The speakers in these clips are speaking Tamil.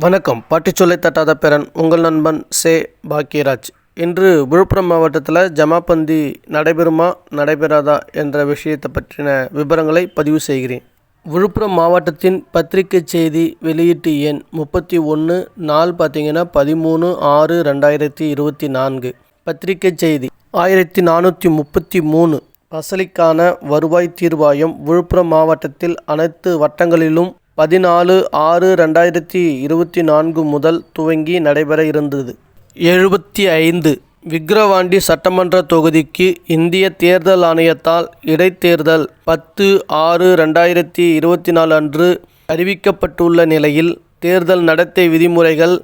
வணக்கம். பாட்டிச்சொல்லை தட்டாத பேரன் உங்கள் நண்பன் சே பாக்கியராஜ். இன்று விழுப்புரம் மாவட்டத்தில் ஜமாபந்தி நடைபெறுமா நடைபெறாதா என்ற விஷயத்தை பற்றின விவரங்களை பதிவு செய்கிறேன். விழுப்புரம் மாவட்டத்தின் பத்திரிகை செய்தி வெளியீட்டு எண் 31 நாள் பார்த்திங்கன்னா 13/6/2024. பத்திரிகை செய்தி 1433. பசலிக்கான வருவாய் தீர்வாயம் விழுப்புரம் மாவட்டத்தில் அனைத்து வட்டங்களிலும் 14/6/2024 முதல் துவங்கி நடைபெற இருந்தது. 75. விக்கிரவாண்டி சட்டமன்ற தொகுதிக்கு இந்திய தேர்தல் ஆணையத்தால் இடைத்தேர்தல் 10/6/2024 அன்று அறிவிக்கப்பட்டுள்ள நிலையில் தேர்தல் நடத்தை விதிமுறைகள்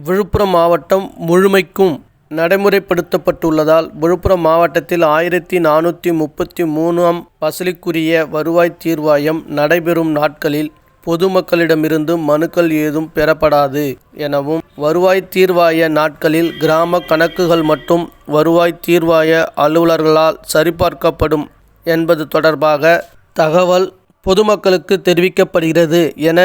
விழுப்புரம் மாவட்டம் முழுமைக்கும் நடைமுறைப்படுத்தப்பட்டுள்ளதால் விழுப்புரம் மாவட்டத்தில் 1433ஆம் பசலிக்குரிய வருவாய் தீர்வாயம் நடைபெறும் நாட்களில் பொதுமக்களிடமிருந்து மனுக்கள் ஏதும் பெறப்படாது எனவும், வருவாய் தீர்வாய நாட்களில் கிராம கணக்குகள் மற்றும் வருவாய் தீர்வாய அலுவலர்களால் சரிபார்க்கப்படும் என்பது தொடர்பாக தகவல் பொதுமக்களுக்கு தெரிவிக்கப்படுகிறது என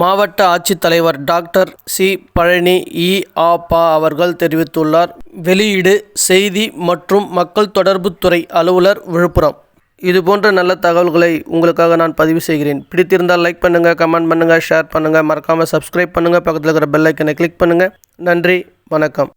மாவட்ட ஆட்சித்தலைவர் டாக்டர் சி. பழனி இ.ஆ.பா அவர்கள் தெரிவித்துள்ளார். வெளியீடு செய்தி மற்றும் மக்கள் தொடர்புத்துறை அலுவலர், விழுப்புரம். இதுபோன்ற நல்ல தகவல்களை உங்களுக்காக நான் பதிவு செய்கிறேன். பிடித்திருந்தால் லைக் பண்ணுங்கள், கமெண்ட் பண்ணுங்கள், ஷேர் பண்ணுங்கள், மறக்காமல் சப்ஸ்கிரைப் பண்ணுங்கள், பக்கத்தில் இருக்கிற பெல் ஐக்கனை கிளிக் பண்ணுங்கள். நன்றி, வணக்கம்.